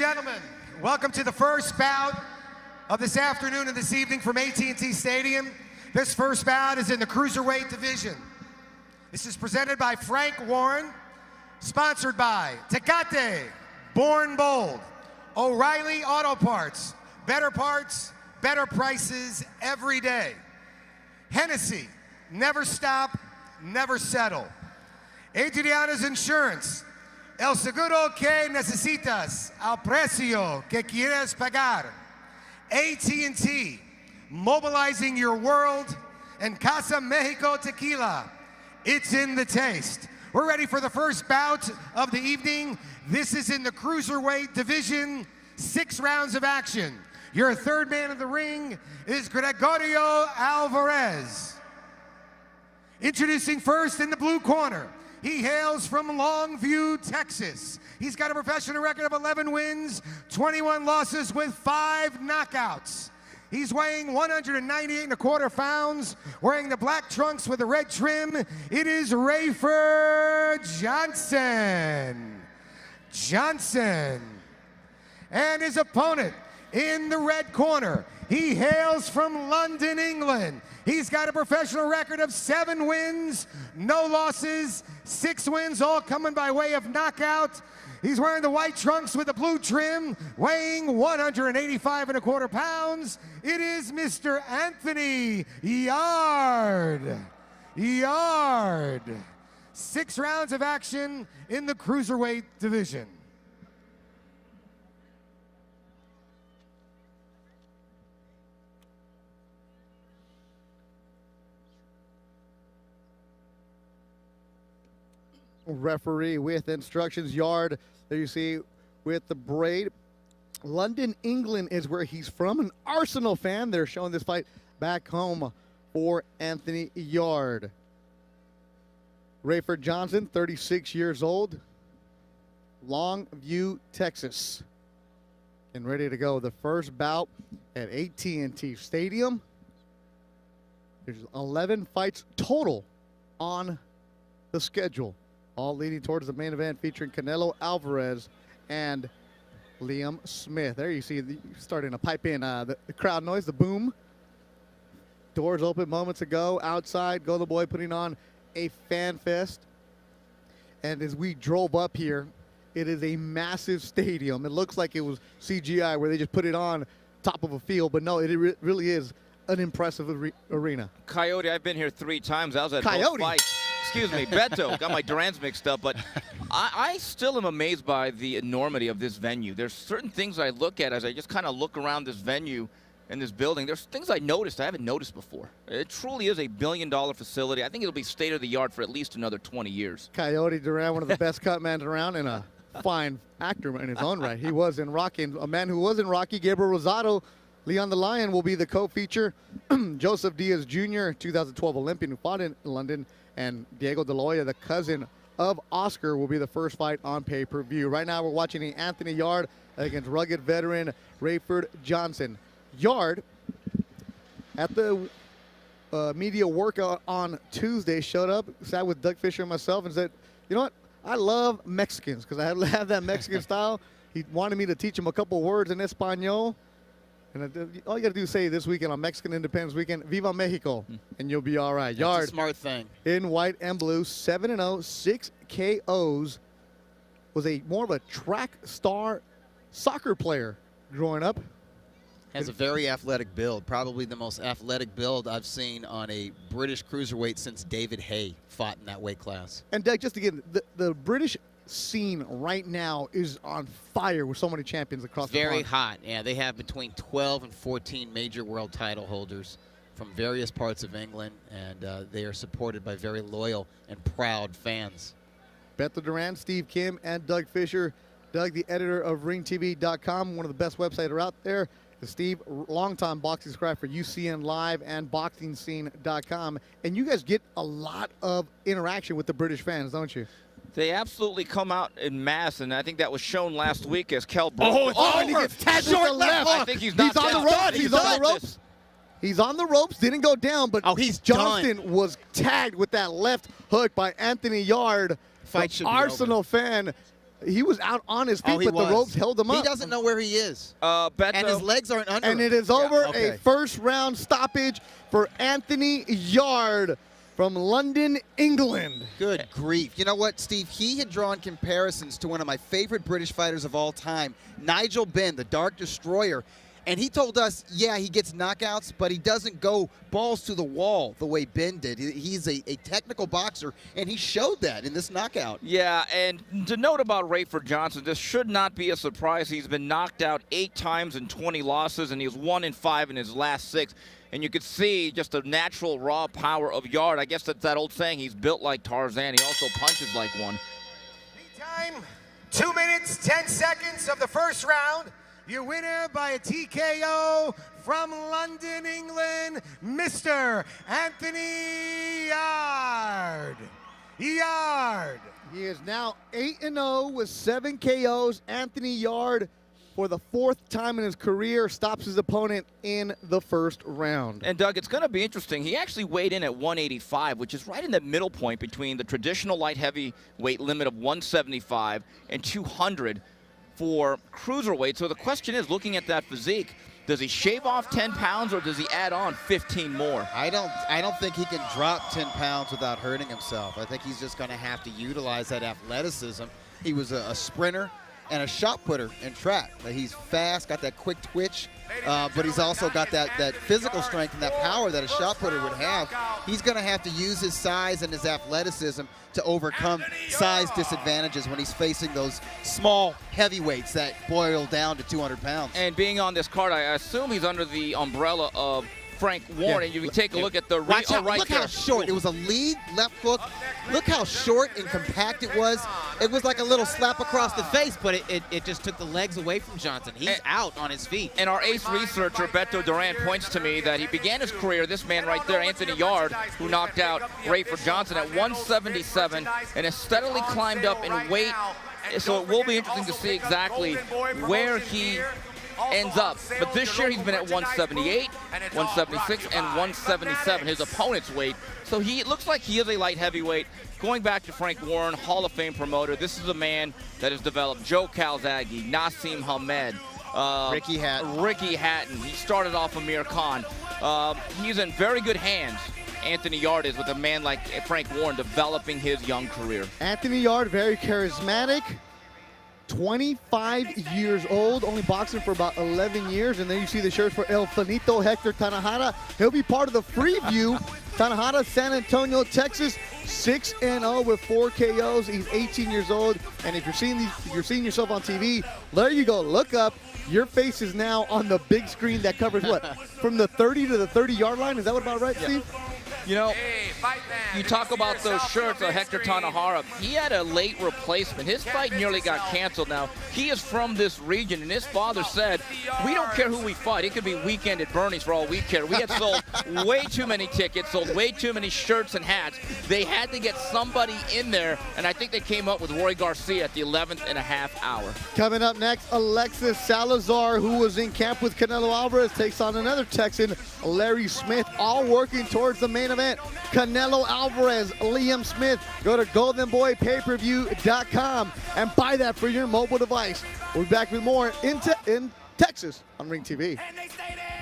gentlemen, welcome to the first bout of this afternoon and this evening from AT&T Stadium. This first bout is in the cruiserweight division. This is presented by Frank Warren, sponsored by Tecate, Born Bold, O'Reilly Auto Parts, better prices every day. Hennessy, never stop, never settle. Adriana's Insurance, el seguro que necesitas, al precio que quieres pagar. AT&T, mobilizing your world, and Casa Mexico Tequila, it's in the taste. We're ready for the first bout of the evening. This is in the cruiserweight division, 6 rounds of action. Your third man in the ring is Gregorio Alvarez. Introducing first in the blue corner, he hails from Longview, Texas. He's got a professional record of 11 wins, 21 losses with 5 knockouts. He's weighing 198.25 pounds, wearing the black trunks with the red trim. It is Rayford Johnson. And his opponent in the red corner, he hails from London, England. He's got a professional record of 7 wins, no losses, 6 wins, all coming by way of knockout. He's wearing the white trunks with the blue trim, weighing 185.25 pounds. It is Mr. Anthony Yard. 6 rounds of action in the cruiserweight division. Referee with instructions. Yard, there you see with the braid. London, England is where he's from. An Arsenal fan. They're showing this fight back home for Anthony Yard. Rayford Johnson, 36 years old. Longview, Texas. And ready to go. The first bout at AT&T Stadium. There's 11 fights total on the schedule, all leading towards the main event featuring Canelo Alvarez and Liam Smith. There you see starting to pipe in the crowd noise, the boom. Doors open moments ago. Outside, Go the Boy putting on a fan fest. And as we drove up here, it is a massive stadium. It looks like it was CGI where they just put it on top of a field, but no, it really is an impressive arena. Coyote, I've been here 3 times. I was at both fights. Excuse me, Beto. Got my Durans mixed up, but I still am amazed by the enormity of this venue. There's certain things I look at as I just kind of look around this venue and this building. There's things I noticed I haven't noticed before. It truly is a billion-dollar facility. I think it'll be state-of-the-art for at least another 20 years. Coyote Duran, one of the best cut men around and a fine actor in his own right. He was in Rocky. And a man who was in Rocky, Gabriel Rosado, Leon the Lion will be the co-feature. Joseph Diaz Jr., 2012 Olympian who fought in London, and Diego De La Hoya, the cousin of Oscar, will be the first fight on pay-per-view. Right now we're watching the Anthony Yard against rugged veteran Rayford Johnson. Yard, at the media workout on Tuesday, showed up, sat with Doug Fisher and myself and said, you know what, I love Mexicans because I have that Mexican style. He wanted me to teach him a couple words in Espanol. And all you got to do is say this weekend on Mexican Independence Weekend, Viva Mexico, and you'll be all right. Yard, that's a smart thing. In white and blue, 7-0, 6 KOs. Was more of a track star soccer player growing up. Has a very athletic build, probably the most athletic build I've seen on a British cruiserweight since David Hay fought in that weight class. And Doug, just again, the British scene right now is on fire with so many champions across the pond. Very hot. Yeah, they have between 12 and 14 major world title holders from various parts of England, and they are supported by very loyal and proud fans. Beto Duran, Steve Kim, and Doug Fisher. Doug, the editor of RingTV.com, one of the best websites out there. Steve, longtime boxing scribe for UCN Live and BoxingScene.com. And you guys get a lot of interaction with the British fans, don't you? They absolutely come out in mass, and I think that was shown last week as Kel broke. And he gets tagged with the left. I think he's not on the ropes. He's on the ropes. He's on the ropes, didn't go down, but Johnston was tagged with that left hook by Anthony Yard, Fight should be Arsenal over. fan. He was out on his feet, he but the ropes held him up. He doesn't know where he is. Beto. And his legs aren't under And him. it is over. Okay. A first-round stoppage for Anthony Yard from London, England. Good grief. You know what, Steve? He had drawn comparisons to one of my favorite British fighters of all time, Nigel Benn, the Dark Destroyer. And he told us, yeah, he gets knockouts, but he doesn't go balls to the wall the way Ben did. He's a technical boxer, and he showed that in this knockout. Yeah, and to note about Rayford Johnson, this should not be a surprise. He's been knocked out 8 times in 20 losses, and he was 1-5 in his last 6. And you could see just the natural raw power of Yard. I guess that's that old saying, he's built like Tarzan. He also punches like one. Time, 2 minutes, 10 seconds of the first round. Your winner by a TKO from London, England, Mr. Anthony Yard. Yard. He is now 8-0 with 7 KOs. Anthony Yard, for the 4th time in his career, stops his opponent in the first round. And Doug, it's going to be interesting. He actually weighed in at 185, which is right in the middle point between the traditional light heavyweight limit of 175 and 200 for cruiserweight. So the question is, looking at that physique, does he shave off 10 pounds or does he add on 15 more? I don't think he can drop 10 pounds without hurting himself. I think he's just going to have to utilize that athleticism. He was a sprinter and a shot putter in track. He's fast, got that quick twitch, but he's also got that physical strength and that power that a shot putter would have. He's going to have to use his size and his athleticism to overcome size disadvantages when he's facing those small heavyweights that boil down to 200 pounds. And being on this card, I assume he's under the umbrella of Frank Warren, and you can take a look at the Watch out, right look there. how short. It was a lead left hook. Look how short and compact it was. It was like a little slap across the face, but it just took the legs away from Johnson. He's out on his feet. And our ace researcher, Beto Duran, points to me that he began his career, this man right there, Anthony Yard, who knocked out Rayford Johnson at 177 and has steadily climbed up in weight. So it will be interesting to see exactly where he ends up. But this year he's been at 178, 176, and 177, his opponent's weight. So he looks like he is a light heavyweight. Going back to Frank Warren, Hall of Fame promoter, this is a man that has developed Joe Calzaghe, Nassim Hamed, Ricky Hatton. He started off Amir Khan. He's in very good hands, Anthony Yard is, with a man like Frank Warren developing his young career. Anthony Yard, very charismatic. 25 years old, only boxing for about 11 years, and then you see the shirts for El Finito, Hector Tanajara. He'll be part of the Freeview. Tanajara, San Antonio, Texas, 6-0 with 4 KOs. He's 18 years old, and if you're seeing yourself on TV, there you go. Look up. Your face is now on the big screen that covers what? From the 30 to the 30-yard line? Is that about right, Steve? You know, you talk about those shirts of Hector Tanajara. He had a late replacement. His fight nearly got canceled. Now, he is from this region, and his father said, we don't care who we fight. It could be Weekend at Bernie's for all we care. We had sold way too many tickets, sold way too many shirts and hats. They had to get somebody in there, and I think they came up with Roy Garcia at the 11th and a half hour. Coming up next, Alexis Salazar, who was in camp with Canelo Alvarez, takes on another Texan, Larry Smith, all working towards the main event. Canelo Alvarez, Liam Smith. Go to goldenboypayperview.com and buy that for your mobile device. We'll be back with more in Texas on Ring TV. And they stay there.